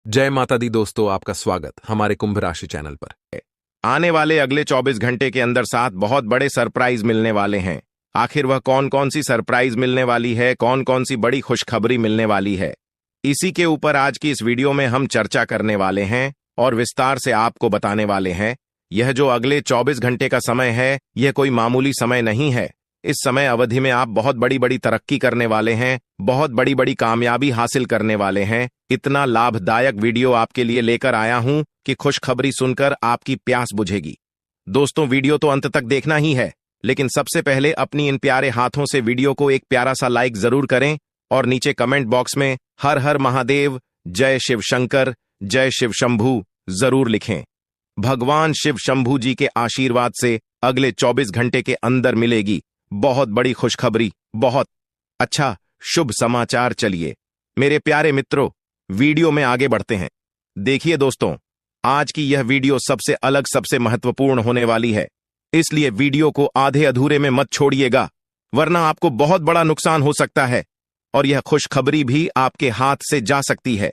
जय माता दी दोस्तों, आपका स्वागत हमारे कुंभ राशि चैनल पर है। आने वाले अगले 24 घंटे के अंदर 7 बहुत बड़े सरप्राइज मिलने वाले हैं। आखिर वह कौन कौन सी सरप्राइज मिलने वाली है, कौन कौन सी बड़ी खुशखबरी मिलने वाली है, इसी के ऊपर आज की इस वीडियो में हम चर्चा करने वाले हैं और विस्तार से आपको बताने वाले हैं। यह जो अगले 24 घंटे का समय है, यह कोई मामूली समय नहीं है। इस समय अवधि में आप बहुत बड़ी बड़ी तरक्की करने वाले हैं, बहुत बड़ी बड़ी कामयाबी हासिल करने वाले हैं। इतना लाभदायक वीडियो आपके लिए लेकर आया हूं कि खुशखबरी सुनकर आपकी प्यास बुझेगी। दोस्तों, वीडियो तो अंत तक देखना ही है, लेकिन सबसे पहले अपनी इन प्यारे हाथों से वीडियो को एक प्यारा सा लाइक जरूर करें और नीचे कमेंट बॉक्स में हर हर महादेव, जय शिव शंकर, जय शिव शंभू जरूर लिखें। भगवान शिव शंभू जी के आशीर्वाद से अगले 24 घंटे के अंदर मिलेगी बहुत बड़ी खुशखबरी, बहुत अच्छा शुभ समाचार। चलिए मेरे प्यारे मित्रों, वीडियो में आगे बढ़ते हैं। देखिए दोस्तों, आज की यह वीडियो सबसे अलग, सबसे महत्वपूर्ण होने वाली है, इसलिए वीडियो को आधे अधूरे में मत छोड़िएगा, वरना आपको बहुत बड़ा नुकसान हो सकता है और यह खुशखबरी भी आपके हाथ से जा सकती है।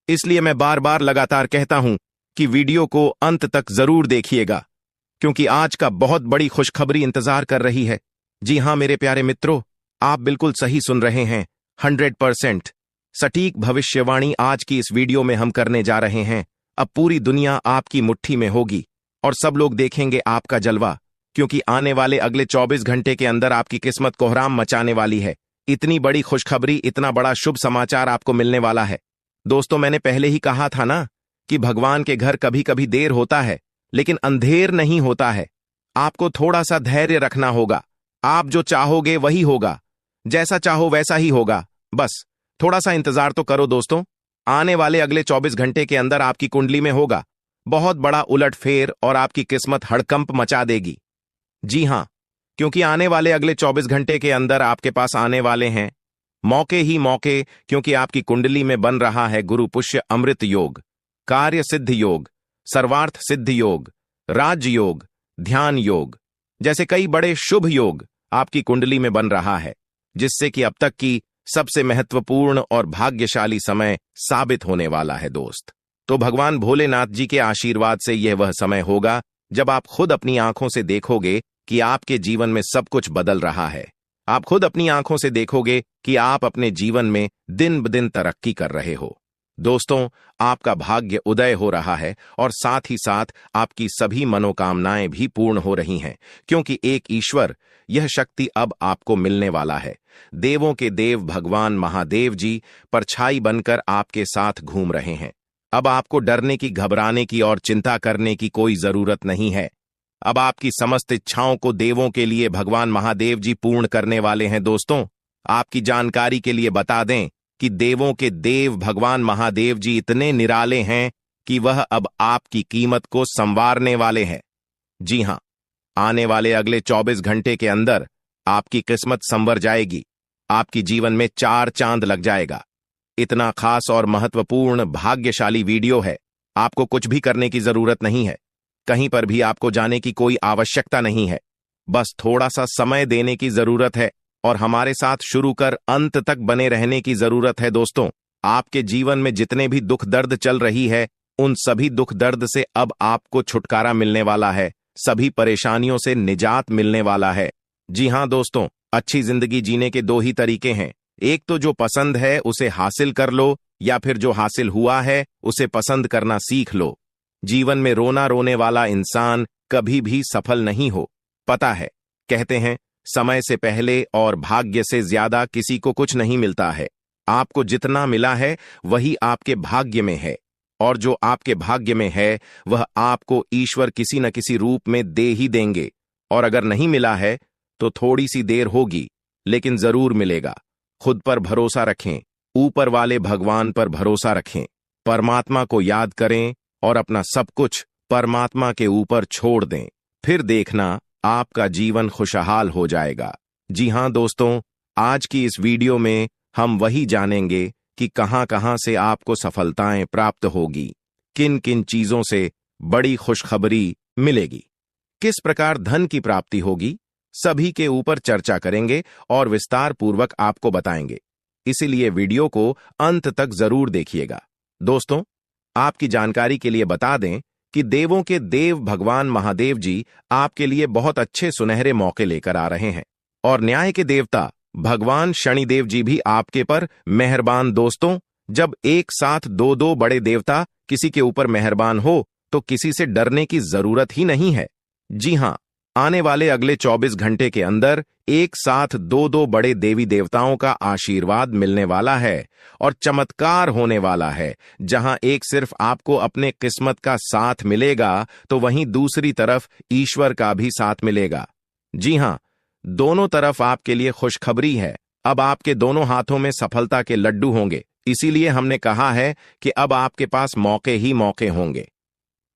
इसलिए मैं बार बार लगातार कहता हूं कि वीडियो को अंत तक जरूर देखिएगा, क्योंकि आज का बहुत बड़ी खुशखबरी इंतजार कर रही है। जी हां मेरे प्यारे मित्रों, आप बिल्कुल सही सुन रहे हैं। 100% सटीक भविष्यवाणी आज की इस वीडियो में हम करने जा रहे हैं। अब पूरी दुनिया आपकी मुट्ठी में होगी और सब लोग देखेंगे आपका जलवा, क्योंकि आने वाले अगले 24 घंटे के अंदर आपकी किस्मत कोहराम मचाने वाली है। इतनी बड़ी खुशखबरी, इतना बड़ा शुभ समाचार आपको मिलने वाला है। दोस्तों, मैंने पहले ही कहा था ना कि भगवान के घर कभी कभी देर होता है, लेकिन अंधेर नहीं होता है। आपको थोड़ा सा धैर्य रखना होगा। आप जो चाहोगे वही होगा, जैसा चाहो वैसा ही होगा। बस थोड़ा सा इंतजार तो करो दोस्तों। आने वाले अगले 24 घंटे के अंदर आपकी कुंडली में होगा बहुत बड़ा उलटफेर और आपकी किस्मत हड़कंप मचा देगी। जी हां, क्योंकि आने वाले अगले 24 घंटे के अंदर आपके पास आने वाले हैं मौके ही मौके, क्योंकि आपकी कुंडली में बन रहा है गुरु पुष्य अमृत योग, कार्य सिद्ध योग, सर्वार्थ सिद्ध योग, राज योग, ध्यान योग जैसे कई बड़े शुभ योग आपकी कुंडली में बन रहा है, जिससे कि अब तक की सबसे महत्वपूर्ण और भाग्यशाली समय साबित होने वाला है दोस्त। तो भगवान भोलेनाथ जी के आशीर्वाद से यह वह समय होगा जब आप खुद अपनी आंखों से देखोगे कि आपके जीवन में सब कुछ बदल रहा है। आप खुद अपनी आंखों से देखोगे कि आप अपने जीवन में दिन ब दिन तरक्की कर रहे हो। दोस्तों, आपका भाग्य उदय हो रहा है और साथ ही साथ आपकी सभी मनोकामनाएं भी पूर्ण हो रही हैं, क्योंकि एक ईश्वर, यह शक्ति अब आपको मिलने वाला है। देवों के देव भगवान महादेव जी परछाई बनकर आपके साथ घूम रहे हैं। अब आपको डरने की, घबराने की और चिंता करने की कोई जरूरत नहीं है। अब आपकी समस्त इच्छाओं को देवों के लिए भगवान महादेव जी पूर्ण करने वाले हैं। दोस्तों, आपकी जानकारी के लिए बता दें कि देवों के देव भगवान महादेव जी इतने निराले हैं कि वह अब आपकी कीमत को संवारने वाले हैं। जी हां, आने वाले अगले 24 घंटे के अंदर आपकी किस्मत संवर जाएगी। आपकी जीवन में 4 चांद लग जाएगा। इतना खास और महत्वपूर्ण भाग्यशाली वीडियो है, आपको कुछ भी करने की जरूरत नहीं है। कहीं पर भी आपको जाने की कोई आवश्यकता नहीं है। बस थोड़ा सा समय देने की जरूरत है और हमारे साथ शुरू कर अंत तक बने रहने की जरूरत है। दोस्तों, आपके जीवन में जितने भी दुख दर्द चल रही है, उन सभी दुख दर्द से अब आपको छुटकारा मिलने वाला है, सभी परेशानियों से निजात मिलने वाला है। जी हां दोस्तों, अच्छी जिंदगी जीने के 2 ही तरीके हैं। एक तो जो पसंद है उसे हासिल कर लो, या फिर जो हासिल हुआ है उसे पसंद करना सीख लो। जीवन में रोना रोने वाला इंसान कभी भी सफल नहीं हो। पता है, कहते हैं समय से पहले और भाग्य से ज्यादा किसी को कुछ नहीं मिलता है। आपको जितना मिला है वही आपके भाग्य में है, और जो आपके भाग्य में है वह आपको ईश्वर किसी न किसी रूप में दे ही देंगे। और अगर नहीं मिला है तो थोड़ी सी देर होगी, लेकिन जरूर मिलेगा। खुद पर भरोसा रखें, ऊपर वाले भगवान पर भरोसा रखें, परमात्मा को याद करें और अपना सब कुछ परमात्मा के ऊपर छोड़ दें। फिर देखना आपका जीवन खुशहाल हो जाएगा। जी हां दोस्तों, आज की इस वीडियो में हम वही जानेंगे कि कहां कहां से आपको सफलताएं प्राप्त होगी, किन किन चीजों से बड़ी खुशखबरी मिलेगी, किस प्रकार धन की प्राप्ति होगी, सभी के ऊपर चर्चा करेंगे और विस्तार पूर्वक आपको बताएंगे। इसीलिए वीडियो को अंत तक जरूर देखिएगा। दोस्तों, आपकी जानकारी के लिए बता दें कि देवों के देव भगवान महादेव जी आपके लिए बहुत अच्छे सुनहरे मौके लेकर आ रहे हैं और न्याय के देवता भगवान शनिदेव जी भी आपके पर मेहरबान। दोस्तों, जब एक साथ दो दो बड़े देवता किसी के ऊपर मेहरबान हो तो किसी से डरने की जरूरत ही नहीं है। जी हां, आने वाले अगले 24 घंटे के अंदर एक साथ दो दो बड़े देवी देवताओं का आशीर्वाद मिलने वाला है और चमत्कार होने वाला है। जहां एक सिर्फ आपको अपने किस्मत का साथ मिलेगा तो वहीं दूसरी तरफ ईश्वर का भी साथ मिलेगा। जी हां, दोनों तरफ आपके लिए खुशखबरी है। अब आपके दोनों हाथों में सफलता के लड्डू होंगे। इसीलिए हमने कहा है कि अब आपके पास मौके ही मौके होंगे।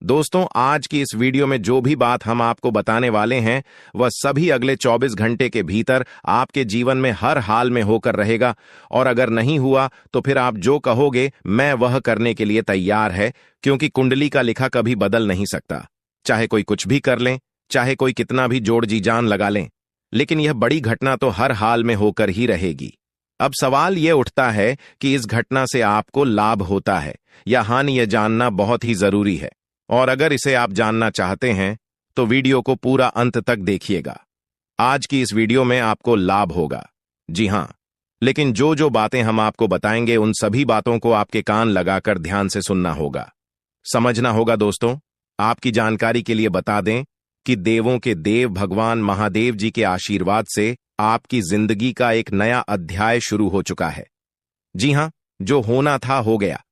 दोस्तों, आज की इस वीडियो में जो भी बात हम आपको बताने वाले हैं वह सभी अगले 24 घंटे के भीतर आपके जीवन में हर हाल में होकर रहेगा और अगर नहीं हुआ तो फिर आप जो कहोगे मैं वह करने के लिए तैयार है, क्योंकि कुंडली का लिखा कभी बदल नहीं सकता। चाहे कोई कुछ भी कर लें, चाहे कोई कितना भी जोड़ जी जान लगा लें, लेकिन यह बड़ी घटना तो हर हाल में होकर ही रहेगी। अब सवाल यह उठता है कि इस घटना से आपको लाभ होता है या हानि, यह जानना बहुत ही जरूरी है। और अगर इसे आप जानना चाहते हैं तो वीडियो को पूरा अंत तक देखिएगा। आज की इस वीडियो में आपको लाभ होगा। जी हां, लेकिन जो जो बातें हम आपको बताएंगे उन सभी बातों को आपके कान लगाकर ध्यान से सुनना होगा, समझना होगा। दोस्तों, आपकी जानकारी के लिए बता दें कि देवों के देव भगवान महादेव जी के आशीर्वाद से आपकी जिंदगी का एक नया अध्याय शुरू हो चुका है। जी हां, जो होना था हो गया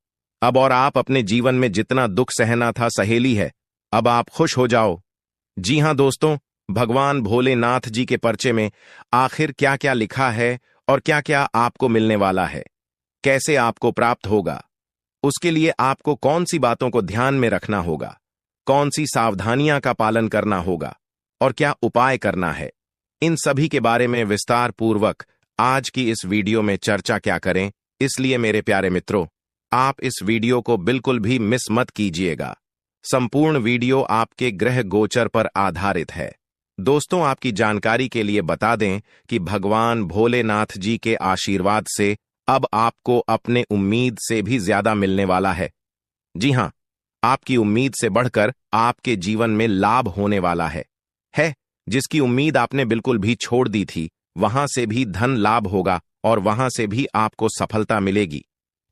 अब, और आप अपने जीवन में जितना दुख सहना था सहेली है। अब आप खुश हो जाओ। जी हां दोस्तों, भगवान भोलेनाथ जी के पर्चे में आखिर क्या क्या लिखा है और क्या क्या आपको मिलने वाला है, कैसे आपको प्राप्त होगा, उसके लिए आपको कौन सी बातों को ध्यान में रखना होगा, कौन सी सावधानियां का पालन करना होगा और क्या उपाय करना है, इन सभी के बारे में विस्तार पूर्वक आज की इस वीडियो में चर्चा क्या करें। इसलिए मेरे प्यारे मित्रों, आप इस वीडियो को बिल्कुल भी मिस मत कीजिएगा। संपूर्ण वीडियो आपके ग्रह गोचर पर आधारित है। दोस्तों, आपकी जानकारी के लिए बता दें कि भगवान भोलेनाथ जी के आशीर्वाद से अब आपको अपने उम्मीद से भी ज्यादा मिलने वाला है। जी हां, आपकी उम्मीद से बढ़कर आपके जीवन में लाभ होने वाला है। जिसकी उम्मीद आपने बिल्कुल भी छोड़ दी थी, वहां से भी धन लाभ होगा और वहां से भी आपको सफलता मिलेगी,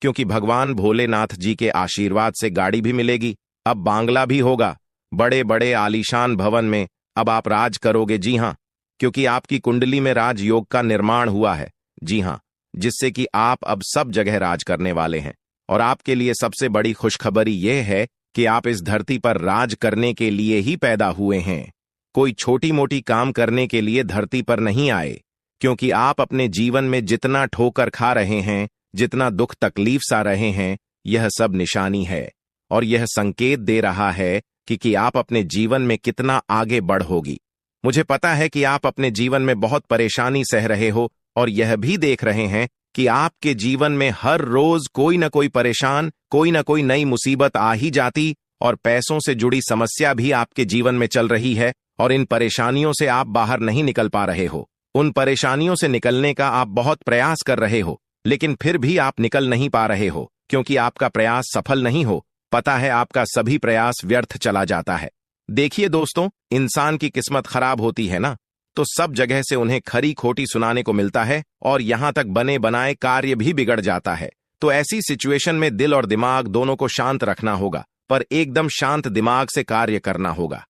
क्योंकि भगवान भोलेनाथ जी के आशीर्वाद से गाड़ी भी मिलेगी, अब बांग्ला भी होगा, बड़े बड़े आलीशान भवन में अब आप राज करोगे। जी हां, क्योंकि आपकी कुंडली में राजयोग का निर्माण हुआ है। जी हां, जिससे कि आप अब सब जगह राज करने वाले हैं। और आपके लिए सबसे बड़ी खुशखबरी यह है कि आप इस धरती पर राज करने के लिए ही पैदा हुए हैं। कोई छोटी मोटी काम करने के लिए धरती पर नहीं आए, क्योंकि आप अपने जीवन में जितना ठोकर खा रहे हैं, जितना दुख तकलीफ सा रहे हैं, यह सब निशानी है और यह संकेत दे रहा है कि आप अपने जीवन में कितना आगे बढ़ोगी। मुझे पता है कि आप अपने जीवन में बहुत परेशानी सह रहे हो और यह भी देख रहे हैं कि आपके जीवन में हर रोज कोई न कोई परेशान, कोई न कोई नई मुसीबत आ ही जाती और पैसों से जुड़ी समस्या भी आपके जीवन में चल रही है और इन परेशानियों से आप बाहर नहीं निकल पा रहे हो। उन परेशानियों से निकलने का आप बहुत प्रयास कर रहे हो, लेकिन फिर भी आप निकल नहीं पा रहे हो, क्योंकि आपका प्रयास सफल नहीं हो। पता है, आपका सभी प्रयास व्यर्थ चला जाता है। देखिए दोस्तों, इंसान की किस्मत खराब होती है ना, तो सब जगह से उन्हें खरी खोटी सुनाने को मिलता है और यहां तक बने बनाए कार्य भी बिगड़ जाता है। तो ऐसी सिचुएशन में दिल और दिमाग दोनों को शांत रखना होगा, पर एकदम शांत दिमाग से कार्य करना होगा।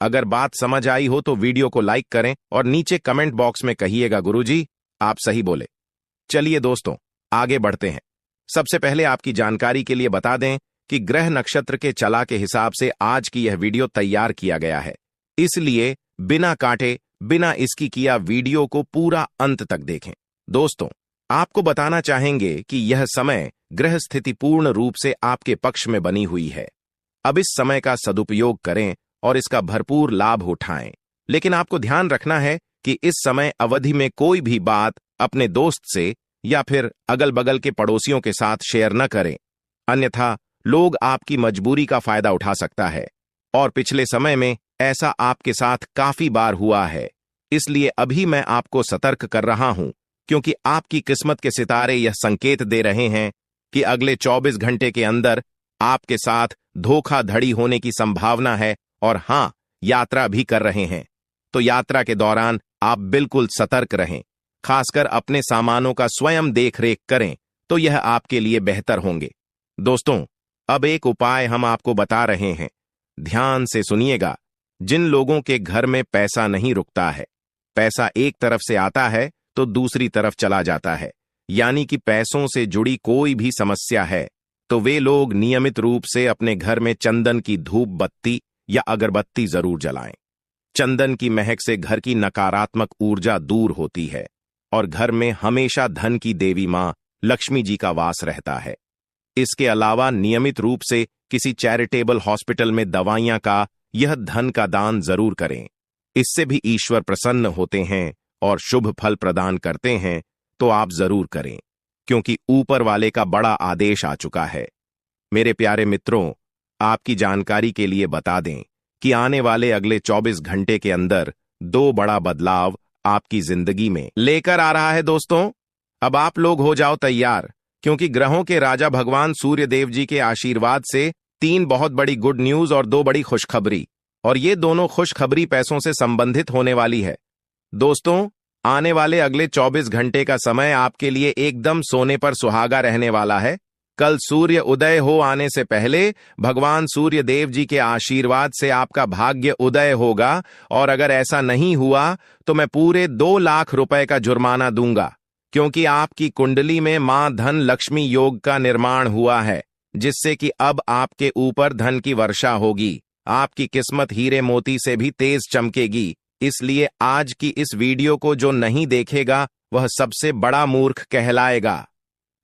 अगर बात समझ आई हो तो वीडियो को लाइक करें और नीचे कमेंट बॉक्स में कहिएगा गुरुजी आप सही बोले। चलिए दोस्तों, आगे बढ़ते हैं। सबसे पहले आपकी जानकारी के लिए बता दें कि ग्रह नक्षत्र के चला के हिसाब से आज की यह वीडियो तैयार किया गया है, इसलिए बिना काटे बिना इसकी किया वीडियो को पूरा अंत तक देखें। दोस्तों, आपको बताना चाहेंगे कि यह समय ग्रह स्थिति पूर्ण रूप से आपके पक्ष में बनी हुई है। अब इस समय का सदुपयोग करें और इसका भरपूर लाभ उठाएं। लेकिन आपको ध्यान रखना है कि इस समय अवधि में कोई भी बात अपने दोस्त से या फिर अगल बगल के पड़ोसियों के साथ शेयर न करें, अन्यथा लोग आपकी मजबूरी का फायदा उठा सकता है और पिछले समय में ऐसा आपके साथ काफी बार हुआ है। इसलिए अभी मैं आपको सतर्क कर रहा हूं, क्योंकि आपकी किस्मत के सितारे यह संकेत दे रहे हैं कि अगले 24 घंटे के अंदर आपके साथ धोखाधड़ी होने की संभावना है और हां, यात्रा भी कर रहे हैं, तो यात्रा के दौरान आप बिल्कुल सतर्क रहें। खासकर अपने सामानों का स्वयं देखरेख करें, तो यह आपके लिए बेहतर होंगे। दोस्तों, अब एक उपाय हम आपको बता रहे हैं, ध्यान से सुनिएगा। जिन लोगों के घर में पैसा नहीं रुकता है, पैसा एक तरफ से आता है तो दूसरी तरफ चला जाता है, यानी कि पैसों से जुड़ी कोई भी समस्या है, तो वे लोग नियमित रूप से अपने घर में चंदन की धूप बत्ती या अगरबत्ती जरूर जलाएं। चंदन की महक से घर की नकारात्मक ऊर्जा दूर होती है और घर में हमेशा धन की देवी मां लक्ष्मी जी का वास रहता है। इसके अलावा नियमित रूप से किसी चैरिटेबल हॉस्पिटल में दवाइयां का यह धन का दान जरूर करें। इससे भी ईश्वर प्रसन्न होते हैं और शुभ फल प्रदान करते हैं, तो आप जरूर करें, क्योंकि ऊपर वाले का बड़ा आदेश आ चुका है। मेरे प्यारे मित्रों, आपकी जानकारी के लिए बता दें कि आने वाले अगले 24 घंटे के अंदर 2 बड़ा बदलाव आपकी जिंदगी में लेकर आ रहा है। दोस्तों, अब आप लोग हो जाओ तैयार, क्योंकि ग्रहों के राजा भगवान सूर्य देव जी के आशीर्वाद से 3 बहुत बड़ी गुड न्यूज और 2 बड़ी खुशखबरी, और ये दोनों खुशखबरी पैसों से संबंधित होने वाली है। दोस्तों, आने वाले अगले 24 घंटे का समय आपके लिए एकदम सोने पर सुहागा रहने वाला है। कल सूर्य उदय हो आने से पहले भगवान सूर्य देव जी के आशीर्वाद से आपका भाग्य उदय होगा, और अगर ऐसा नहीं हुआ तो मैं पूरे 2 लाख रुपए का जुर्माना दूंगा, क्योंकि आपकी कुंडली में मां धन लक्ष्मी योग का निर्माण हुआ है, जिससे कि अब आपके ऊपर धन की वर्षा होगी। आपकी किस्मत हीरे मोती से भी तेज चमकेगी। इसलिए आज की इस वीडियो को जो नहीं देखेगा वह सबसे बड़ा मूर्ख कहलाएगा।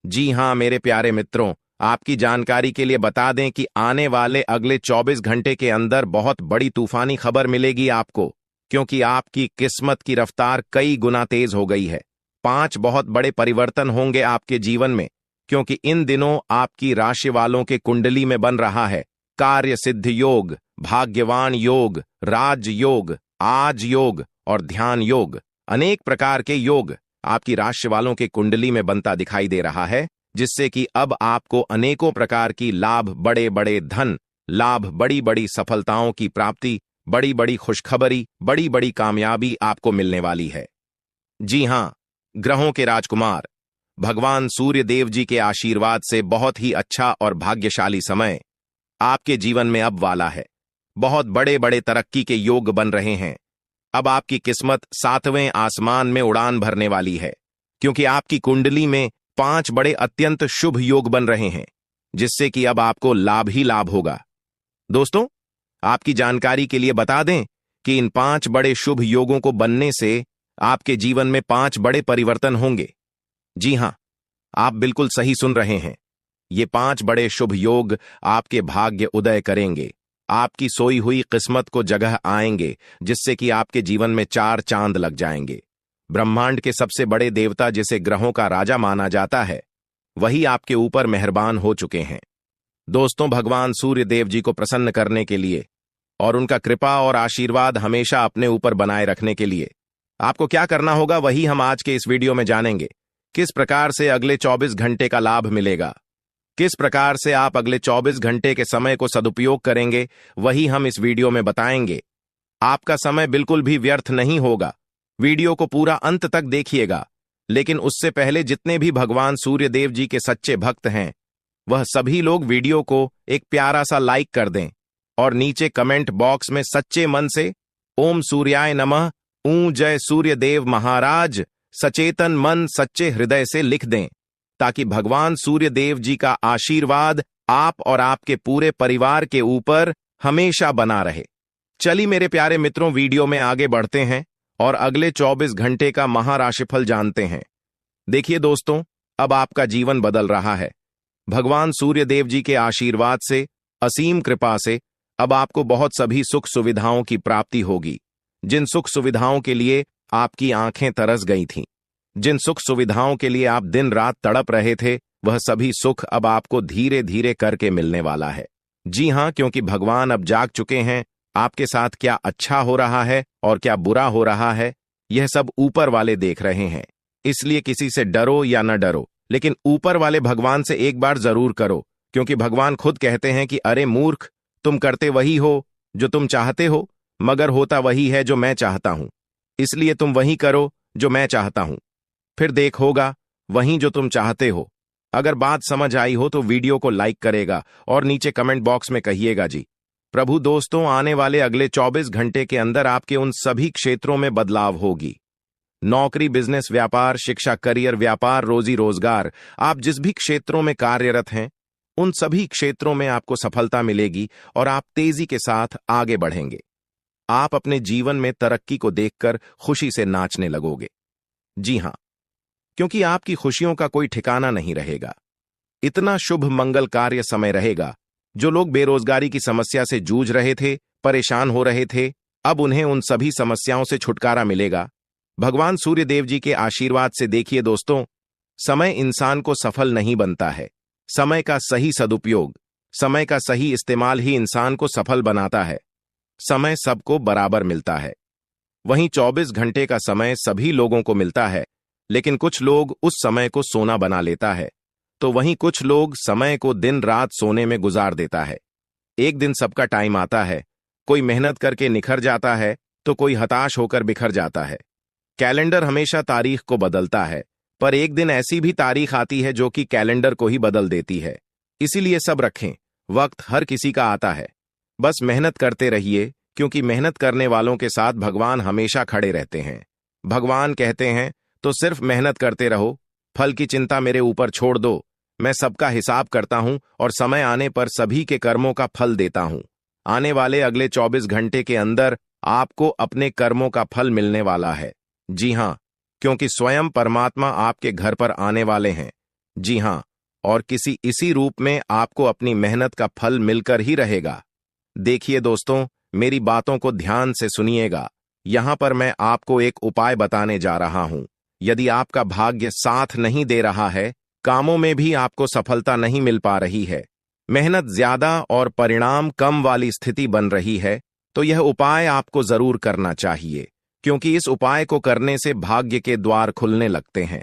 जी हां मेरे प्यारे मित्रों, आपकी जानकारी के लिए बता दें कि आने वाले अगले 24 घंटे के अंदर बहुत बड़ी तूफानी खबर मिलेगी आपको, क्योंकि आपकी किस्मत की रफ्तार कई गुना तेज हो गई है। 5 बहुत बड़े परिवर्तन होंगे आपके जीवन में, क्योंकि इन दिनों आपकी राशि वालों के कुंडली में बन रहा है कार्य सिद्ध योग, भाग्यवान योग, राज योग, आज योग और ध्यान योग। अनेक प्रकार के योग आपकी राशि वालों के कुंडली में बनता दिखाई दे रहा है, जिससे कि अब आपको अनेकों प्रकार की लाभ, बड़े बड़े धन लाभ, बड़ी बड़ी सफलताओं की प्राप्ति, बड़ी बड़ी खुशखबरी, बड़ी बड़ी कामयाबी आपको मिलने वाली है। जी हां, ग्रहों के राजकुमार भगवान सूर्य देव जी के आशीर्वाद से बहुत ही अच्छा और भाग्यशाली समय आपके जीवन में अब वाला है। बहुत बड़े बड़े तरक्की के योग बन रहे हैं। अब आपकी किस्मत 7वें आसमान में उड़ान भरने वाली है, क्योंकि आपकी कुंडली में 5 बड़े अत्यंत शुभ योग बन रहे हैं, जिससे कि अब आपको लाभ ही लाभ होगा। दोस्तों, आपकी जानकारी के लिए बता दें कि इन 5 बड़े शुभ योगों को बनने से आपके जीवन में 5 बड़े परिवर्तन होंगे। जी हां, आप बिल्कुल सही सुन रहे हैं। ये 5 बड़े शुभ योग आपके भाग्य उदय करेंगे, आपकी सोई हुई किस्मत को जगह आएंगे, जिससे कि आपके जीवन में 4 चांद लग जाएंगे। ब्रह्मांड के सबसे बड़े देवता, जिसे ग्रहों का राजा माना जाता है, वही आपके ऊपर मेहरबान हो चुके हैं। दोस्तों, भगवान सूर्य देव जी को प्रसन्न करने के लिए और उनका कृपा और आशीर्वाद हमेशा अपने ऊपर बनाए रखने के लिए आपको क्या करना होगा, वही हम आज के इस वीडियो में जानेंगे। किस प्रकार से अगले 24 घंटे का लाभ मिलेगा, किस प्रकार से आप अगले 24 घंटे के समय को सदुपयोग करेंगे, वही हम इस वीडियो में बताएंगे। आपका समय बिल्कुल भी व्यर्थ नहीं होगा। वीडियो को पूरा अंत तक देखिएगा, लेकिन उससे पहले जितने भी भगवान सूर्य देव जी के सच्चे भक्त हैं, वह सभी लोग वीडियो को एक प्यारा सा लाइक कर दें और नीचे कमेंट बॉक्स में सच्चे मन से ओम सूर्याय नमः, जय सूर्य देव महाराज, सचेतन मन सच्चे हृदय से लिख दें, ताकि भगवान सूर्य देव जी का आशीर्वाद आप और आपके पूरे परिवार के ऊपर हमेशा बना रहे। चलिए मेरे प्यारे मित्रों, वीडियो में आगे बढ़ते हैं और अगले 24 घंटे का महाराशिफल जानते हैं। देखिए दोस्तों, अब आपका जीवन बदल रहा है। भगवान सूर्य देव जी के आशीर्वाद से, असीम कृपा से अब आपको बहुत सभी सुख सुविधाओं की प्राप्ति होगी। जिन सुख सुविधाओं के लिए आपकी आंखें तरस गई थीं, जिन सुख सुविधाओं के लिए आप दिन रात तड़प रहे थे, वह सभी सुख अब आपको धीरे धीरे करके मिलने वाला है। जी हां, क्योंकि भगवान अब जाग चुके हैं। आपके साथ क्या अच्छा हो रहा है और क्या बुरा हो रहा है, यह सब ऊपर वाले देख रहे हैं। इसलिए किसी से डरो या न डरो, लेकिन ऊपर वाले भगवान से एक बार जरूर करो क्योंकि भगवान खुद कहते हैं कि अरे मूर्ख, तुम करते वही हो जो तुम चाहते हो, मगर होता वही है जो मैं चाहता हूं। इसलिए तुम वही करो जो मैं चाहता हूं, फिर देख होगा वही जो तुम चाहते हो। अगर बात समझ आई हो तो वीडियो को लाइक करेगा और नीचे कमेंट बॉक्स में कहिएगा जी। प्रभु दोस्तों, आने वाले अगले 24 घंटे के अंदर आपके उन सभी क्षेत्रों में बदलाव होगी। नौकरी, बिजनेस, व्यापार, शिक्षा, करियर, व्यापार, रोजी रोजगार, आप जिस भी क्षेत्रों में कार्यरत हैं उन सभी क्षेत्रों में आपको सफलता मिलेगी और आप तेजी के साथ आगे बढ़ेंगे। आप अपने जीवन में तरक्की को देखकर खुशी से नाचने लगोगे। जी हां, क्योंकि आपकी खुशियों का कोई ठिकाना नहीं रहेगा। इतना शुभ मंगल कार्य समय रहेगा। जो लोग बेरोजगारी की समस्या से जूझ रहे थे, परेशान हो रहे थे, अब उन्हें उन सभी समस्याओं से छुटकारा मिलेगा भगवान सूर्य देव जी के आशीर्वाद से। देखिए दोस्तों, समय इंसान को सफल नहीं बनता है। समय का सही सदुपयोग, समय का सही इस्तेमाल ही इंसान को सफल बनाता है। समय सबको बराबर मिलता है। वहीं 24 घंटे का समय सभी लोगों को मिलता है, लेकिन कुछ लोग उस समय को सोना बना लेता है, तो वहीं कुछ लोग समय को दिन रात सोने में गुजार देता है। एक दिन सबका टाइम आता है, कोई मेहनत करके निखर जाता है तो कोई हताश होकर बिखर जाता है। कैलेंडर हमेशा तारीख को बदलता है, पर एक दिन ऐसी भी तारीख आती है जो कि कैलेंडर को ही बदल देती है। इसीलिए सब रखें, वक्त हर किसी का आता है। बस मेहनत करते रहिए, क्योंकि मेहनत करने वालों के साथ भगवान हमेशा खड़े रहते हैं। भगवान कहते हैं तो सिर्फ मेहनत करते रहो, फल की चिंता मेरे ऊपर छोड़ दो। मैं सबका हिसाब करता हूं और समय आने पर सभी के कर्मों का फल देता हूं। आने वाले अगले 24 घंटे के अंदर आपको अपने कर्मों का फल मिलने वाला है। जी हां, क्योंकि स्वयं परमात्मा आपके घर पर आने वाले हैं। जी हां, और किसी इसी रूप में आपको अपनी मेहनत का फल मिलकर ही रहेगा। देखिए दोस्तों, मेरी बातों को ध्यान से सुनिएगा। यहां पर मैं आपको एक उपाय बताने जा रहा हूं। यदि आपका भाग्य साथ नहीं दे रहा है, कामों में भी आपको सफलता नहीं मिल पा रही है, मेहनत ज्यादा और परिणाम कम वाली स्थिति बन रही है, तो यह उपाय आपको जरूर करना चाहिए, क्योंकि इस उपाय को करने से भाग्य के द्वार खुलने लगते हैं।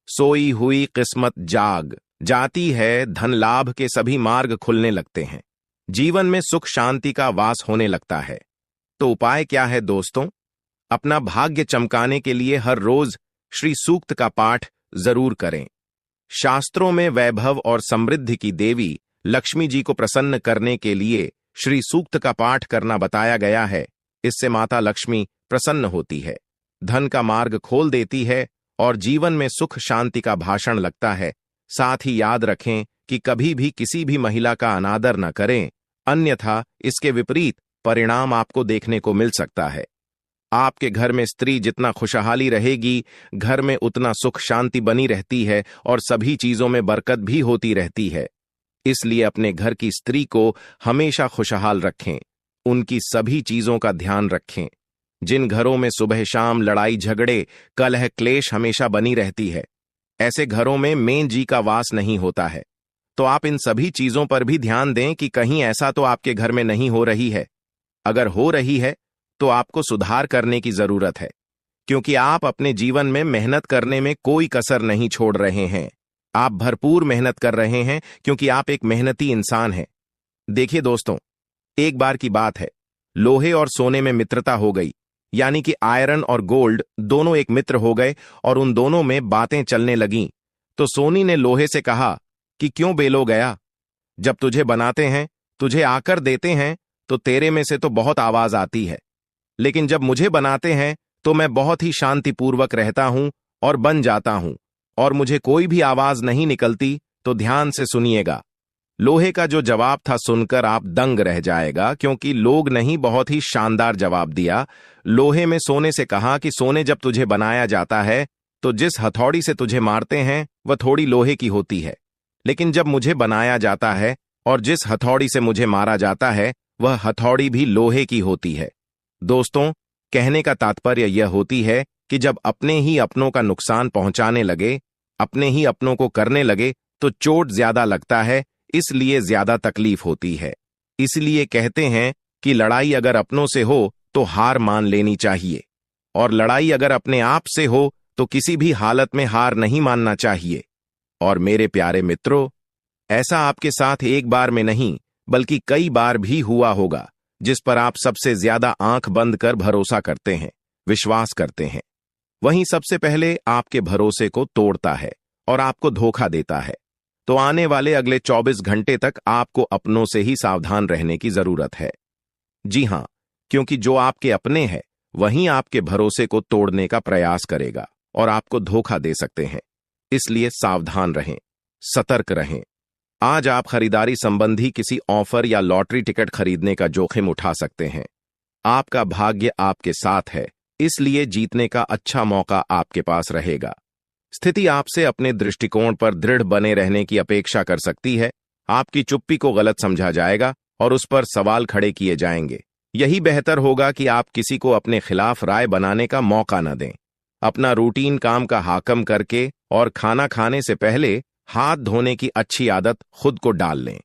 सोई हुई किस्मत जाग जाती है, धन लाभ के सभी मार्ग खुलने लगते हैं, जीवन में सुख शांति का वास होने लगता है। तो उपाय क्या है दोस्तों? अपना भाग्य चमकाने के लिए हर रोज श्री सूक्त का पाठ जरूर करें। शास्त्रों में वैभव और समृद्धि की देवी लक्ष्मी जी को प्रसन्न करने के लिए श्री सूक्त का पाठ करना बताया गया है। इससे माता लक्ष्मी प्रसन्न होती है, धन का मार्ग खोल देती है और जीवन में सुख शांति का भाषण लगता है। साथ ही याद रखें कि कभी भी किसी भी महिला का अनादर न करें, अन्यथा इसके विपरीत परिणाम आपको देखने को मिल सकता है। आपके घर में स्त्री जितना खुशहाली रहेगी, घर में उतना सुख शांति बनी रहती है और सभी चीजों में बरकत भी होती रहती है। इसलिए अपने घर की स्त्री को हमेशा खुशहाल रखें, उनकी सभी चीजों का ध्यान रखें। जिन घरों में सुबह शाम लड़ाई झगड़े कलह क्लेश हमेशा बनी रहती है, ऐसे घरों में मेन जी का वास नहीं होता है। तो आप इन सभी चीजों पर भी ध्यान दें कि कहीं ऐसा तो आपके घर में नहीं हो रही है। अगर हो रही है तो आपको सुधार करने की जरूरत है, क्योंकि आप अपने जीवन में मेहनत करने में कोई कसर नहीं छोड़ रहे हैं। आप भरपूर मेहनत कर रहे हैं, क्योंकि आप एक मेहनती इंसान हैं। देखिए दोस्तों, एक बार की बात है, लोहे और सोने में मित्रता हो गई, यानी कि आयरन और गोल्ड दोनों एक मित्र हो गए और उन दोनों में बातें चलने लगीं। तो सोनी ने लोहे से कहा कि क्यों बेलो गया, जब तुझे बनाते हैं, तुझे आकर देते हैं, तो तेरे में से तो बहुत आवाज आती है, लेकिन जब मुझे बनाते हैं तो मैं बहुत ही शांतिपूर्वक रहता हूं और बन जाता हूं, और मुझे कोई भी आवाज नहीं निकलती। तो ध्यान से सुनिएगा। लोहे का जो जवाब था सुनकर आप दंग रह जाएगा, क्योंकि लोग नहीं, बहुत ही शानदार जवाब दिया। लोहे में सोने से कहा कि सोने, जब तुझे बनाया जाता है तो जिस हथौड़ी से तुझे मारते हैं वह थोड़ी लोहे की होती है, लेकिन जब मुझे बनाया जाता है और जिस हथौड़ी से मुझे मारा जाता है वह हथौड़ी भी लोहे की होती है। दोस्तों, कहने का तात्पर्य यह होती है कि जब अपने ही अपनों का नुकसान पहुंचाने लगे, अपने ही अपनों को करने लगे, तो चोट ज्यादा लगता है, इसलिए ज्यादा तकलीफ होती है। इसलिए कहते हैं कि लड़ाई अगर अपनों से हो तो हार मान लेनी चाहिए, और लड़ाई अगर अपने आप से हो तो किसी भी हालत में हार नहीं मानना चाहिए। और मेरे प्यारे मित्रों, ऐसा आपके साथ एक बार में नहीं बल्कि कई बार भी हुआ होगा, जिस पर आप सबसे ज्यादा आंख बंद कर भरोसा करते हैं, विश्वास करते हैं। वहीं सबसे पहले आपके भरोसे को तोड़ता है और आपको धोखा देता है। तो आने वाले अगले 24 घंटे तक आपको अपनों से ही सावधान रहने की जरूरत है। जी हां, क्योंकि जो आपके अपने हैं वहीं आपके भरोसे को तोड़ने का प्रयास करेगा और आपको धोखा दे सकते हैं। इसलिए सावधान रहें, सतर्क रहें। आज आप खरीदारी संबंधी किसी ऑफर या लॉटरी टिकट खरीदने का जोखिम उठा सकते हैं। आपका भाग्य आपके साथ है, इसलिए जीतने का अच्छा मौका आपके पास रहेगा। स्थिति आपसे अपने दृष्टिकोण पर दृढ़ बने रहने की अपेक्षा कर सकती है। आपकी चुप्पी को गलत समझा जाएगा और उस पर सवाल खड़े किए जाएंगे। यही बेहतर होगा कि आप किसी को अपने खिलाफ राय बनाने का मौका न दें। अपना रूटीन काम का हाकम करके और खाना खाने से पहले हाथ धोने की अच्छी आदत खुद को डाल लें,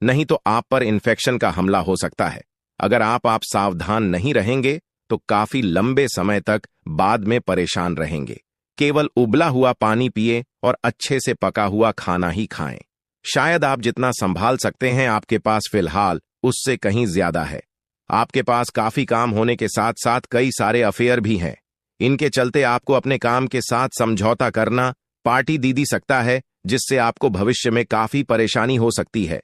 नहीं तो आप पर इन्फेक्शन का हमला हो सकता है। अगर आप सावधान नहीं रहेंगे तो काफी लंबे समय तक बाद में परेशान रहेंगे। केवल उबला हुआ पानी पिए और अच्छे से पका हुआ खाना ही खाएं। शायद आप जितना संभाल सकते हैं आपके पास फिलहाल उससे कहीं ज्यादा है। आपके पास काफी काम होने के साथ साथ कई सारे अफेयर भी हैं। इनके चलते आपको अपने काम के साथ समझौता करना पार्टी दे सकता है, जिससे आपको भविष्य में काफी परेशानी हो सकती है।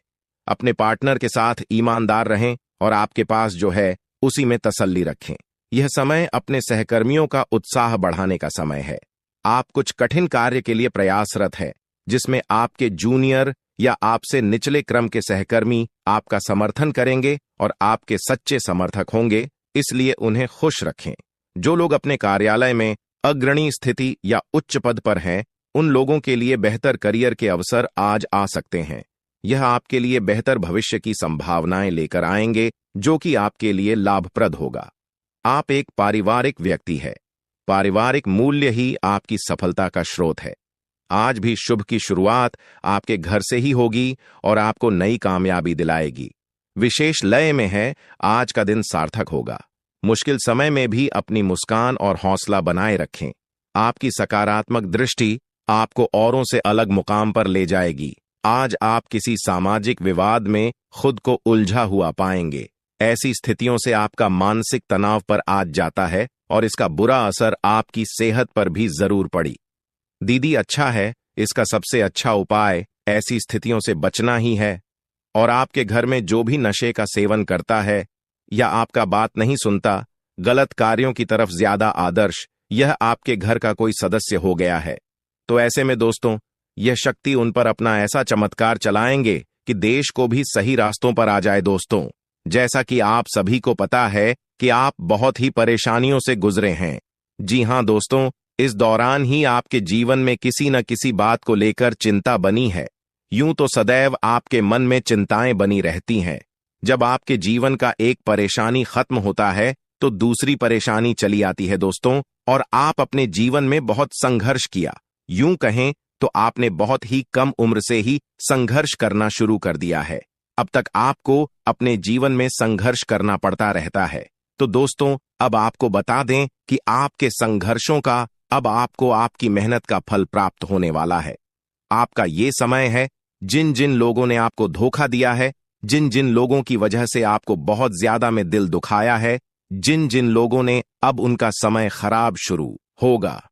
अपने पार्टनर के साथ ईमानदार रहें और आपके पास जो है उसी में तसल्ली रखें। यह समय अपने सहकर्मियों का उत्साह बढ़ाने का समय है। आप कुछ कठिन कार्य के लिए प्रयासरत हैं, जिसमें आपके जूनियर या आपसे निचले क्रम के सहकर्मी आपका समर्थन करेंगे और आपके सच्चे समर्थक होंगे, इसलिए उन्हें खुश रखें। जो लोग अपने कार्यालय में अग्रणी स्थिति या उच्च पद पर हैं, उन लोगों के लिए बेहतर करियर के अवसर आज आ सकते हैं। यह आपके लिए बेहतर भविष्य की संभावनाएं लेकर आएंगे, जो कि आपके लिए लाभप्रद होगा। आप एक पारिवारिक व्यक्ति हैं। पारिवारिक मूल्य ही आपकी सफलता का स्रोत है। आज भी शुभ की शुरुआत आपके घर से ही होगी और आपको नई कामयाबी दिलाएगी। विशेष लय में है, आज का दिन सार्थक होगा। मुश्किल समय में भी अपनी मुस्कान और हौसला बनाए रखें। आपकी सकारात्मक दृष्टि आपको औरों से अलग मुकाम पर ले जाएगी। आज आप किसी सामाजिक विवाद में खुद को उलझा हुआ पाएंगे। ऐसी स्थितियों से आपका मानसिक तनाव पर आज जाता है और इसका बुरा असर आपकी सेहत पर भी जरूर पड़ी। दीदी, अच्छा है, इसका सबसे अच्छा उपाय ऐसी स्थितियों से बचना ही है। और आपके घर में जो भी नशे का सेवन करता है या आपका बात नहीं सुनता, गलत कार्यों की तरफ ज्यादा आदर्श, यह आपके घर का कोई सदस्य हो गया है। तो ऐसे में दोस्तों, यह शक्ति उन पर अपना ऐसा चमत्कार चलाएंगे कि देश को भी सही रास्तों पर आ जाए। दोस्तों, जैसा कि आप सभी को पता है कि आप बहुत ही परेशानियों से गुजरे हैं। जी हां दोस्तों, इस दौरान ही आपके जीवन में किसी न किसी बात को लेकर चिंता बनी है। यूं तो सदैव आपके मन में चिंताएं बनी रहती हैं। जब आपके जीवन का एक परेशानी खत्म होता है तो दूसरी परेशानी चली आती है दोस्तों, और आप अपने जीवन में बहुत संघर्ष किया। यूं कहें तो आपने बहुत ही कम उम्र से ही संघर्ष करना शुरू कर दिया है। अब तक आपको अपने जीवन में संघर्ष करना पड़ता रहता है। तो दोस्तों, अब आपको बता दें कि आपके संघर्षों का अब आपको आपकी मेहनत का फल प्राप्त होने वाला है। आपका ये समय है। जिन जिन लोगों ने आपको धोखा दिया है, जिन जिन लोगों की वजह से आपको बहुत ज्यादा में दिल दुखाया है, जिन जिन लोगों ने, अब उनका समय खराब शुरू होगा।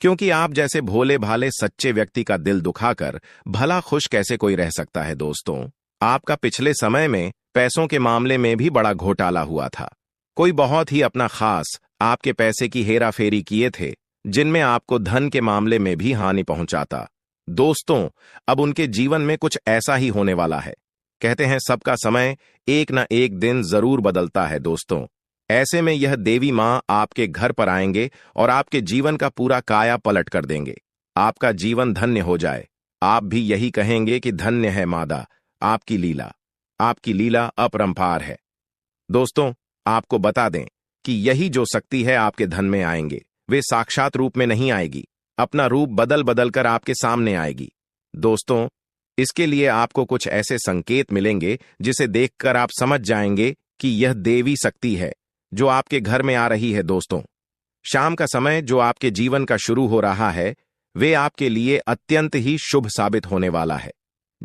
क्योंकि आप जैसे भोले भाले सच्चे व्यक्ति का दिल दुखाकर भला खुश कैसे कोई रह सकता है। दोस्तों, आपका पिछले समय में पैसों के मामले में भी बड़ा घोटाला हुआ था। कोई बहुत ही अपना खास आपके पैसे की हेराफेरी किए थे, जिनमें आपको धन के मामले में भी हानि पहुंचाता। दोस्तों, अब उनके जीवन में कुछ ऐसा ही होने वाला है। कहते हैं सबका समय एक न एक दिन जरूर बदलता है। दोस्तों, ऐसे में यह देवी मां आपके घर पर आएंगे और आपके जीवन का पूरा काया पलट कर देंगे। आपका जीवन धन्य हो जाए। आप भी यही कहेंगे कि धन्य है मादा, आपकी लीला। आपकी लीला अपरंपार है। दोस्तों, आपको बता दें कि यही जो शक्ति है आपके धन में आएंगे, वे साक्षात रूप में नहीं आएगी, अपना रूप बदल बदल कर आपके सामने आएगी। दोस्तों, इसके लिए आपको कुछ ऐसे संकेत मिलेंगे जिसे देखकर आप समझ जाएंगे कि यह देवी शक्ति है जो आपके घर में आ रही है। दोस्तों, शाम का समय जो आपके जीवन का शुरू हो रहा है, वे आपके लिए अत्यंत ही शुभ साबित होने वाला है।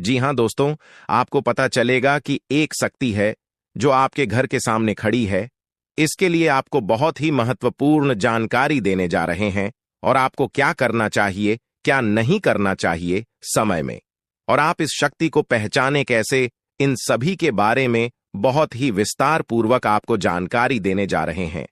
जी हाँ दोस्तों, आपको पता चलेगा कि एक शक्ति है जो आपके घर के सामने खड़ी है। इसके लिए आपको बहुत ही महत्वपूर्ण जानकारी देने जा रहे हैं और आपको क्या करना चाहिए, क्या नहीं करना चाहिए समय में, और आप इस शक्ति को पहचाने कैसे, इन सभी के बारे में बहुत ही विस्तार पूर्वक आपको जानकारी देने जा रहे हैं।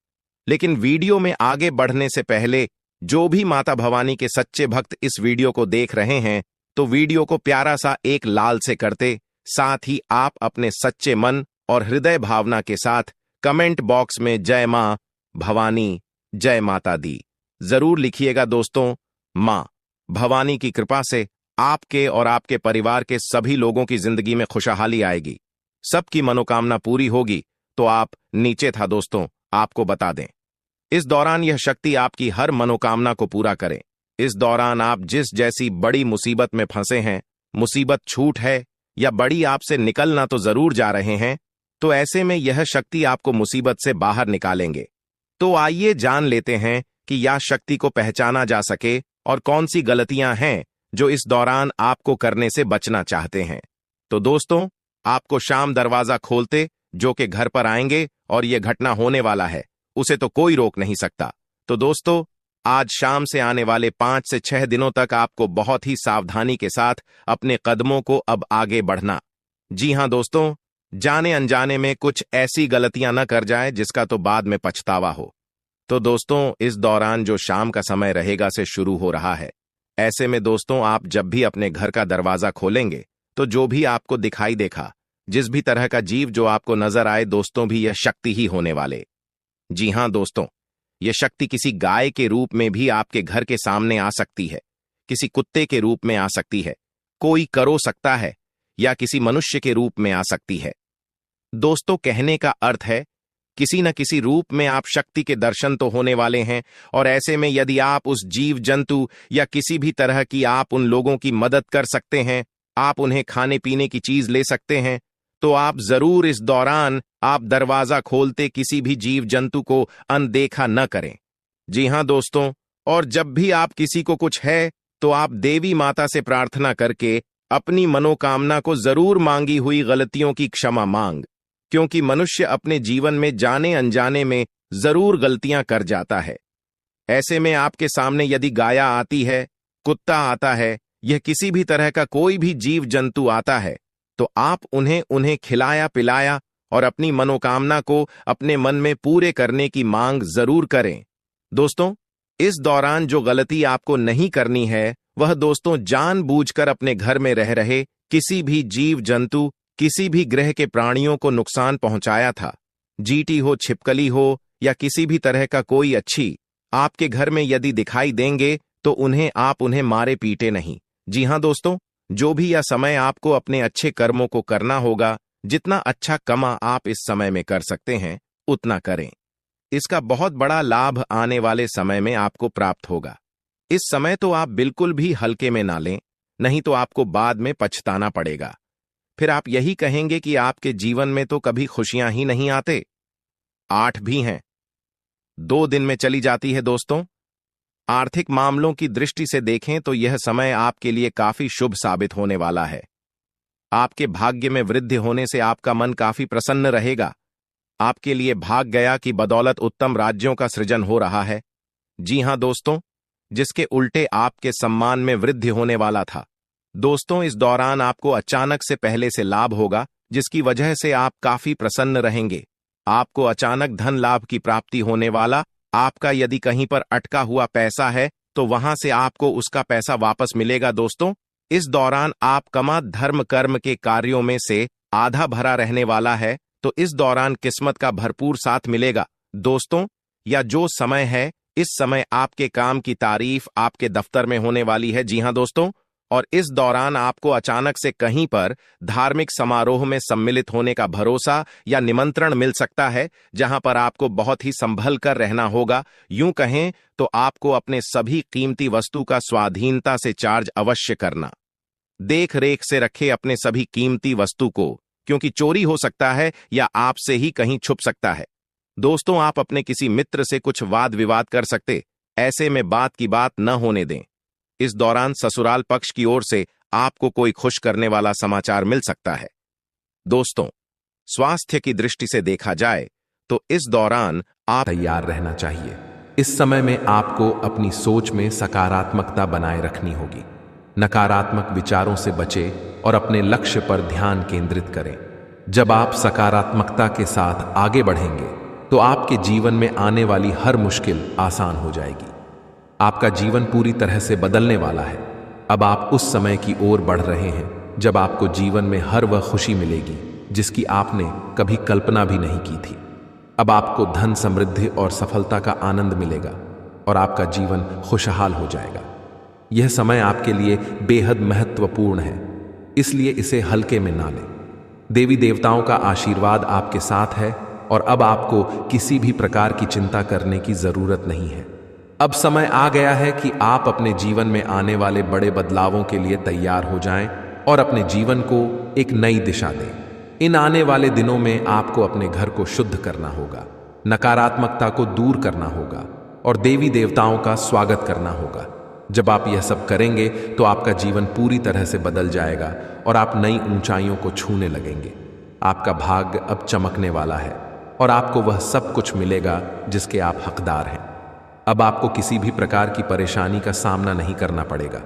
लेकिन वीडियो में आगे बढ़ने से पहले जो भी माता भवानी के सच्चे भक्त इस वीडियो को देख रहे हैं तो वीडियो को प्यारा सा एक लाल से करते, साथ ही आप अपने सच्चे मन और हृदय भावना के साथ कमेंट बॉक्स में जय मां भवानी, जय माता दी जरूर लिखिएगा दोस्तों। मां भवानी की कृपा से आपके और आपके परिवार के सभी लोगों की जिंदगी में खुशहाली आएगी, सबकी मनोकामना पूरी होगी। तो आप नीचे था दोस्तों, आपको बता दें, इस दौरान यह शक्ति आपकी हर मनोकामना को पूरा करे। इस दौरान आप जिस जैसी बड़ी मुसीबत में फंसे हैं, मुसीबत छूट है या बड़ी आपसे निकलना तो जरूर जा रहे हैं, तो ऐसे में यह शक्ति आपको मुसीबत से बाहर निकालेंगे। तो आइए जान लेते हैं कि यह शक्ति को पहचाना जा सके और कौन सी गलतियां हैं जो इस दौरान आपको करने से बचना चाहते हैं। तो दोस्तों, आपको शाम दरवाजा खोलते जो कि घर पर आएंगे और यह घटना होने वाला है, उसे तो कोई रोक नहीं सकता। तो दोस्तों, आज शाम से आने वाले 5 से 6 दिनों तक आपको बहुत ही सावधानी के साथ अपने कदमों को अब आगे बढ़ना। जी हां दोस्तों, जाने अनजाने में कुछ ऐसी गलतियां न कर जाए जिसका तो बाद में पछतावा हो। तो दोस्तों, इस दौरान जो शाम का समय रहेगा से शुरू हो रहा है। ऐसे में दोस्तों, आप जब भी अपने घर का दरवाजा खोलेंगे तो जो भी आपको दिखाई देखा, जिस भी तरह का जीव जो आपको नजर आए दोस्तों, भी यह शक्ति ही होने वाले। जी हां दोस्तों, यह शक्ति किसी गाय के रूप में भी आपके घर के सामने आ सकती है, किसी कुत्ते के रूप में आ सकती है, कोई करो सकता है, या किसी मनुष्य के रूप में आ सकती है। दोस्तों, कहने का अर्थ है किसी न किसी रूप में आप शक्ति के दर्शन तो होने वाले हैं, और ऐसे में यदि आप उस जीव जंतु या किसी भी तरह की आप उन लोगों की मदद कर सकते हैं, आप उन्हें खाने पीने की चीज ले सकते हैं, तो आप जरूर इस दौरान आप दरवाजा खोलते किसी भी जीव जंतु को अनदेखा न करें। जी हां दोस्तों, और जब भी आप किसी को कुछ है तो आप देवी माता से प्रार्थना करके अपनी मनोकामना को जरूर मांगी हुई गलतियों की क्षमा मांग, क्योंकि मनुष्य अपने जीवन में जाने अनजाने में जरूर गलतियां कर जाता है। ऐसे में आपके सामने यदि गाया आती है, कुत्ता आता है, यह किसी भी तरह का कोई भी जीव जंतु आता है, तो आप उन्हें खिलाया पिलाया और अपनी मनोकामना को अपने मन में पूरे करने की मांग जरूर करें। दोस्तों, इस दौरान जो गलती आपको नहीं करनी है वह दोस्तों जानबूझकर अपने घर में रह रहे किसी भी जीव जंतु, किसी भी ग्रह के प्राणियों को नुकसान पहुंचाया था। जीटी हो, छिपकली हो या किसी भी तरह का कोई अच्छी आपके घर में यदि दिखाई देंगे तो आप उन्हें मारे पीटे नहीं। जी हां दोस्तों, जो भी यह समय आपको अपने अच्छे कर्मों को करना होगा, जितना अच्छा कमा आप इस समय में कर सकते हैं उतना करें। इसका बहुत बड़ा लाभ आने वाले समय में आपको प्राप्त होगा। इस समय तो आप बिल्कुल भी हल्के में ना लें, नहीं तो आपको बाद में पछताना पड़ेगा। फिर आप यही कहेंगे कि आपके जीवन में तो कभी खुशियां ही नहीं आते। 8 भी हैं, 2 दिन में चली जाती है। दोस्तों, आर्थिक मामलों की दृष्टि से देखें तो यह समय आपके लिए काफी शुभ साबित होने वाला है। आपके भाग्य में वृद्धि होने से आपका मन काफी प्रसन्न रहेगा। आपके लिए भाग गया कि बदौलत उत्तम राज्यों का सृजन हो रहा है। जी हां दोस्तों, जिसके उल्टे आपके सम्मान में वृद्धि होने वाला था। दोस्तों, इस दौरान आपको अचानक से पहले से लाभ होगा, जिसकी वजह से आप काफी प्रसन्न रहेंगे। आपको अचानक धन लाभ की प्राप्ति होने वाला। आपका यदि कहीं पर अटका हुआ पैसा है तो वहां से आपको उसका पैसा वापस मिलेगा। दोस्तों, इस दौरान आप कमा धर्म कर्म के कार्यों में से आधा भरा रहने वाला है, तो इस दौरान किस्मत का भरपूर साथ मिलेगा। दोस्तों, या जो समय है, इस समय आपके काम की तारीफ आपके दफ्तर में होने वाली है। जी हां दोस्तों, और इस दौरान आपको अचानक से कहीं पर धार्मिक समारोह में सम्मिलित होने का भरोसा या निमंत्रण मिल सकता है, जहां पर आपको बहुत ही संभल कर रहना होगा। यूं कहें तो आपको अपने सभी कीमती वस्तु का स्वाधीनता से चार्ज अवश्य करना। देख रेख से रखे अपने सभी कीमती वस्तु को, क्योंकि चोरी हो सकता है या आपसे ही कहीं छुप सकता है। दोस्तों, आप अपने किसी मित्र से कुछ वाद विवाद कर सकते, ऐसे में बात की बात न होने दें। इस दौरान ससुराल पक्ष की ओर से आपको कोई खुश करने वाला समाचार मिल सकता है। दोस्तों, स्वास्थ्य की दृष्टि से देखा जाए तो इस दौरान आप तैयार रहना चाहिए। इस समय में आपको अपनी सोच में सकारात्मकता बनाए रखनी होगी। नकारात्मक विचारों से बचें और अपने लक्ष्य पर ध्यान केंद्रित करें। जब आप सकारात्मकता के साथ आगे बढ़ेंगे तो आपके जीवन में आने वाली हर मुश्किल आसान हो जाएगी। आपका जीवन पूरी तरह से बदलने वाला है। अब आप उस समय की ओर बढ़ रहे हैं जब आपको जीवन में हर वह खुशी मिलेगी जिसकी आपने कभी कल्पना भी नहीं की थी। अब आपको धन, समृद्धि और सफलता का आनंद मिलेगा और आपका जीवन खुशहाल हो जाएगा। यह समय आपके लिए बेहद महत्वपूर्ण है, इसलिए इसे हल्के में ना लें। देवी देवताओं का आशीर्वाद आपके साथ है और अब आपको किसी भी प्रकार की चिंता करने की जरूरत नहीं है। अब समय आ गया है कि आप अपने जीवन में आने वाले बड़े बदलावों के लिए तैयार हो जाएं और अपने जीवन को एक नई दिशा दें। इन आने वाले दिनों में आपको अपने घर को शुद्ध करना होगा, नकारात्मकता को दूर करना होगा और देवी देवताओं का स्वागत करना होगा। जब आप यह सब करेंगे तो आपका जीवन पूरी तरह से बदल जाएगा और आप नई ऊंचाइयों को छूने लगेंगे। आपका भाग्य अब चमकने वाला है और आपको वह सब कुछ मिलेगा जिसके आप हकदार हैं। अब आपको किसी भी प्रकार की परेशानी का सामना नहीं करना पड़ेगा,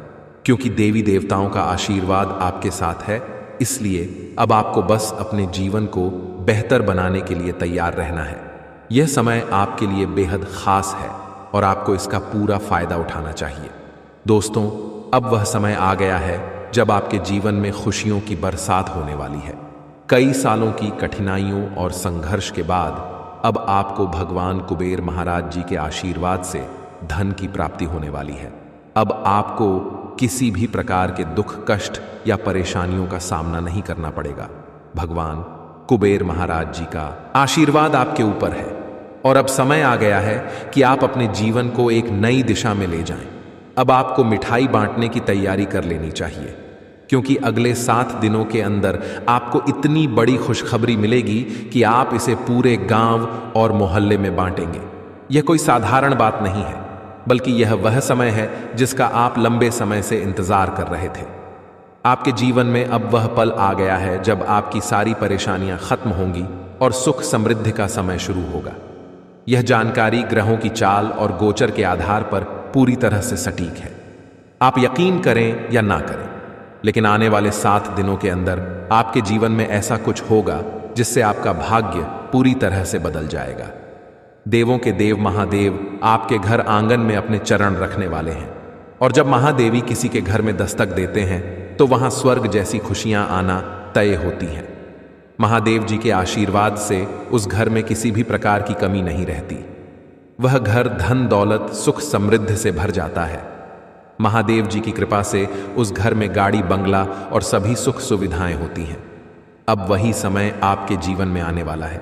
क्योंकि देवी देवताओं का आशीर्वाद आपके साथ है। इसलिए अब आपको बस अपने जीवन को बेहतर बनाने के लिए तैयार रहना है। यह समय आपके लिए बेहद खास है और आपको इसका पूरा फायदा उठाना चाहिए। दोस्तों, अब वह समय आ गया है जब आपके जीवन में खुशियों की बरसात होने वाली है। कई सालों की कठिनाइयों और संघर्ष के बाद अब आपको भगवान कुबेर महाराज जी के आशीर्वाद से धन की प्राप्ति होने वाली है। अब आपको किसी भी प्रकार के दुख, कष्ट या परेशानियों का सामना नहीं करना पड़ेगा। भगवान कुबेर महाराज जी का आशीर्वाद आपके ऊपर है और अब समय आ गया है कि आप अपने जीवन को एक नई दिशा में ले जाएं। अब आपको मिठाई बांटने की तैयारी कर लेनी चाहिए, क्योंकि अगले 7 दिनों के अंदर आपको इतनी बड़ी खुशखबरी मिलेगी कि आप इसे पूरे गांव और मोहल्ले में बांटेंगे। यह कोई साधारण बात नहीं है, बल्कि यह वह समय है जिसका आप लंबे समय से इंतजार कर रहे थे। आपके जीवन में अब वह पल आ गया है जब आपकी सारी परेशानियां खत्म होंगी और सुख समृद्धि का समय शुरू होगा। यह जानकारी ग्रहों की चाल और गोचर के आधार पर पूरी तरह से सटीक है। आप यकीन करें या ना करें, लेकिन आने वाले 7 दिनों के अंदर आपके जीवन में ऐसा कुछ होगा जिससे आपका भाग्य पूरी तरह से बदल जाएगा। देवों के देव महादेव आपके घर आंगन में अपने चरण रखने वाले हैं, और जब महादेवी किसी के घर में दस्तक देते हैं तो वहां स्वर्ग जैसी खुशियां आना तय होती हैं। महादेव जी के आशीर्वाद से उस घर में किसी भी प्रकार की कमी नहीं रहती। वह घर धन, दौलत, सुख, समृद्धि से भर जाता है। महादेव जी की कृपा से उस घर में गाड़ी, बंगला और सभी सुख सुविधाएं होती हैं। अब वही समय आपके जीवन में आने वाला है,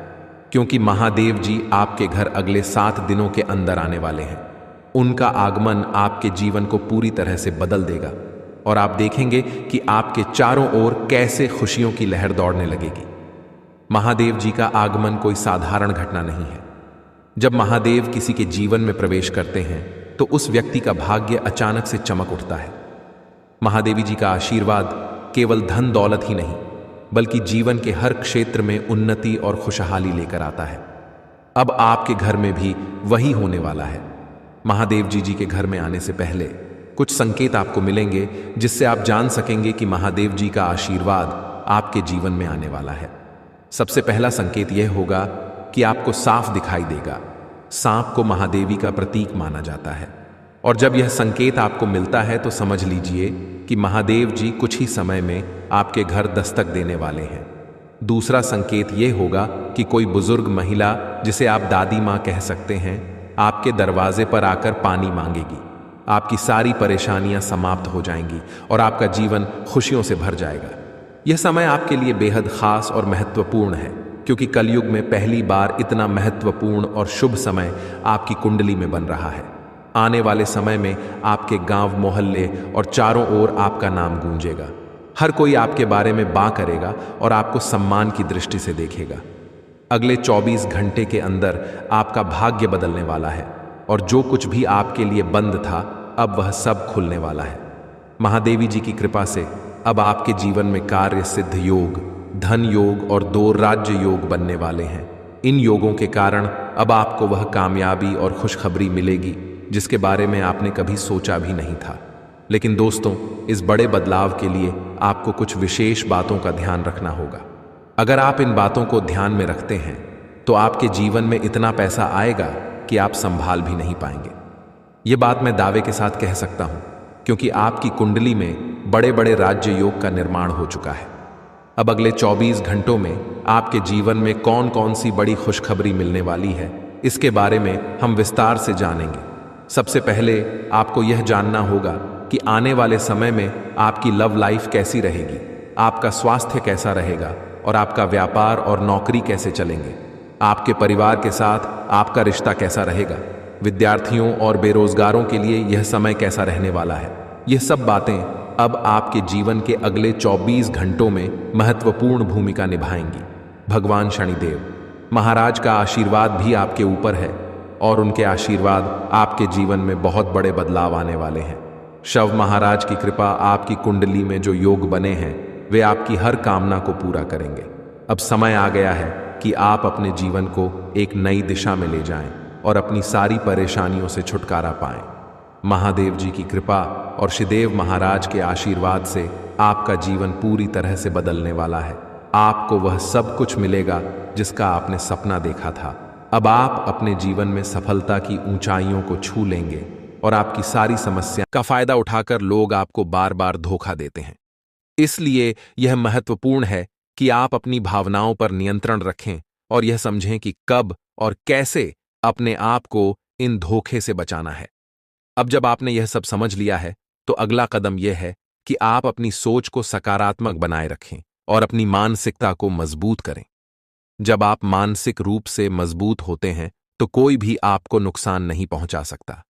क्योंकि महादेव जी आपके घर अगले 7 दिनों के अंदर आने वाले हैं। उनका आगमन आपके जीवन को पूरी तरह से बदल देगा और आप देखेंगे कि आपके चारों ओर कैसे खुशियों की लहर दौड़ने लगेगी। महादेव जी का आगमन कोई साधारण घटना नहीं है। जब महादेव किसी के जीवन में प्रवेश करते हैं तो उस व्यक्ति का भाग्य अचानक से चमक उठता है। महादेवी जी का आशीर्वाद केवल धन दौलत ही नहीं, बल्कि जीवन के हर क्षेत्र में उन्नति और खुशहाली लेकर आता है। अब आपके घर में भी वही होने वाला है। महादेव जी के घर में आने से पहले कुछ संकेत आपको मिलेंगे जिससे आप जान सकेंगे कि महादेव जी का आशीर्वाद आपके जीवन में आने वाला है। सबसे पहला संकेत यह होगा कि आपको साफ दिखाई देगा। सांप को महादेवी का प्रतीक माना जाता है, और जब यह संकेत आपको मिलता है तो समझ लीजिए कि महादेव जी कुछ ही समय में आपके घर दस्तक देने वाले हैं। दूसरा संकेत यह होगा कि कोई बुजुर्ग महिला, जिसे आप दादी माँ कह सकते हैं, आपके दरवाजे पर आकर पानी मांगेगी। आपकी सारी परेशानियां समाप्त हो जाएंगी और आपका जीवन खुशियों से भर जाएगा। यह समय आपके लिए बेहद खास और महत्वपूर्ण है, क्योंकि कलयुग में पहली बार इतना महत्वपूर्ण और शुभ समय आपकी कुंडली में बन रहा है। आने वाले समय में आपके गांव, मोहल्ले और चारों ओर आपका नाम गूंजेगा। हर कोई आपके बारे में बात करेगा और आपको सम्मान की दृष्टि से देखेगा। अगले 24 घंटे के अंदर आपका भाग्य बदलने वाला है और जो कुछ भी आपके लिए बंद था अब वह सब खुलने वाला है। महादेवी जी की कृपा से अब आपके जीवन में कार्य सिद्ध योग, धन योग और 2 राज्य योग बनने वाले हैं। इन योगों के कारण अब आपको वह कामयाबी और खुशखबरी मिलेगी जिसके बारे में आपने कभी सोचा भी नहीं था। लेकिन दोस्तों, इस बड़े बदलाव के लिए आपको कुछ विशेष बातों का ध्यान रखना होगा। अगर आप इन बातों को ध्यान में रखते हैं तो आपके जीवन में इतना पैसा आएगा कि आप संभाल भी नहीं पाएंगे। ये बात मैं दावे के साथ कह सकता हूं क्योंकि आपकी कुंडली में बड़े बड़े राज्य योग का निर्माण हो चुका है। अब अगले 24 घंटों में आपके जीवन में कौन कौन सी बड़ी खुशखबरी मिलने वाली है, इसके बारे में हम विस्तार से जानेंगे। सबसे पहले आपको यह जानना होगा कि आने वाले समय में आपकी लव लाइफ कैसी रहेगी, आपका स्वास्थ्य कैसा रहेगा और आपका व्यापार और नौकरी कैसे चलेंगे। आपके परिवार के साथ आपका रिश्ता कैसा रहेगा। विद्यार्थियों और बेरोजगारों के लिए यह समय कैसा रहने वाला है। यह सब बातें अब आपके जीवन के अगले 24 घंटों में महत्वपूर्ण भूमिका निभाएंगी। भगवान शनिदेव महाराज का आशीर्वाद भी आपके ऊपर है और उनके आशीर्वाद आपके जीवन में बहुत बड़े बदलाव आने वाले हैं। शव महाराज की कृपा आपकी कुंडली में जो योग बने हैं वे आपकी हर कामना को पूरा करेंगे। अब समय आ गया है कि आप अपने जीवन को एक नई दिशा में ले जाएं और अपनी सारी परेशानियों से छुटकारा पाएं। महादेव जी की कृपा और श्रीदेव महाराज के आशीर्वाद से आपका जीवन पूरी तरह से बदलने वाला है। आपको वह सब कुछ मिलेगा जिसका आपने सपना देखा था। अब आप अपने जीवन में सफलता की ऊंचाइयों को छू लेंगे और आपकी सारी समस्या का फायदा उठाकर लोग आपको बार बार धोखा देते हैं। इसलिए यह महत्वपूर्ण है कि आप अपनी भावनाओं पर नियंत्रण रखें और यह समझें कि कब और कैसे अपने आप को इन धोखे से बचाना है। अब जब आपने यह सब समझ लिया है तो अगला कदम यह है कि आप अपनी सोच को सकारात्मक बनाए रखें और अपनी मानसिकता को मजबूत करें। जब आप मानसिक रूप से मजबूत होते हैं तो कोई भी आपको नुकसान नहीं पहुंचा सकता।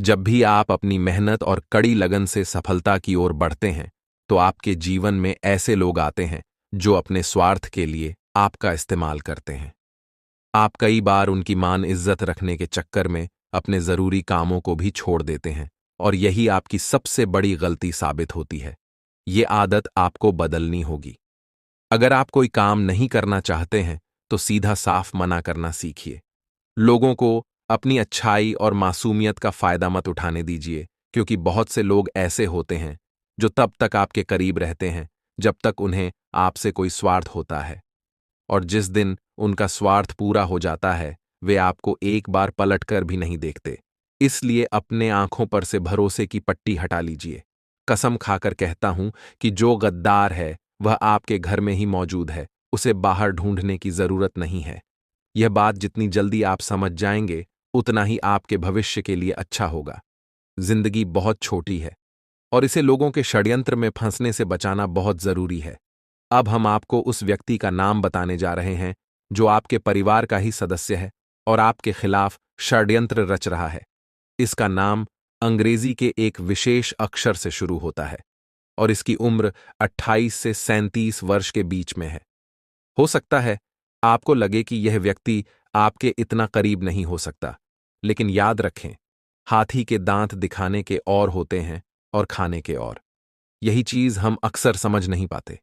जब भी आप अपनी मेहनत और कड़ी लगन से सफलता की ओर बढ़ते हैं तो आपके जीवन में ऐसे लोग आते हैं जो अपने स्वार्थ के लिए आपका इस्तेमाल करते हैं। आप कई बार उनकी मान इज्जत रखने के चक्कर में अपने जरूरी कामों को भी छोड़ देते हैं और यही आपकी सबसे बड़ी गलती साबित होती है। ये आदत आपको बदलनी होगी। अगर आप कोई काम नहीं करना चाहते हैं तो सीधा साफ मना करना सीखिए। लोगों को अपनी अच्छाई और मासूमियत का फायदा मत उठाने दीजिए, क्योंकि बहुत से लोग ऐसे होते हैं जो तब तक आपके करीब रहते हैं जब तक उन्हें आपसे कोई स्वार्थ होता है, और जिस दिन उनका स्वार्थ पूरा हो जाता है वे आपको एक बार पलटकर भी नहीं देखते। इसलिए अपने आंखों पर से भरोसे की पट्टी हटा लीजिए। कसम खाकर कहता हूं कि जो गद्दार है वह आपके घर में ही मौजूद है, उसे बाहर ढूंढने की जरूरत नहीं है। यह बात जितनी जल्दी आप समझ जाएंगे उतना ही आपके भविष्य के लिए अच्छा होगा। जिंदगी बहुत छोटी है और इसे लोगों के षड्यंत्र में फंसने से बचाना बहुत जरूरी है। अब हम आपको उस व्यक्ति का नाम बताने जा रहे हैं जो आपके परिवार का ही सदस्य है और आपके खिलाफ षड्यंत्र रच रहा है। इसका नाम अंग्रेजी के एक विशेष अक्षर से शुरू होता है और इसकी उम्र 28 से 37 वर्ष के बीच में है। हो सकता है आपको लगे कि यह व्यक्ति आपके इतना करीब नहीं हो सकता, लेकिन याद रखें, हाथी के दांत दिखाने के और होते हैं और खाने के और। यही चीज हम अक्सर समझ नहीं पाते।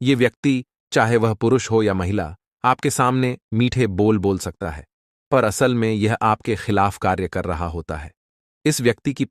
ये व्यक्ति, चाहे वह पुरुष हो या महिला, आपके सामने मीठे बोल बोल सकता है, पर असल में यह आपके खिलाफ कार्य कर रहा होता है। इस व्यक्ति की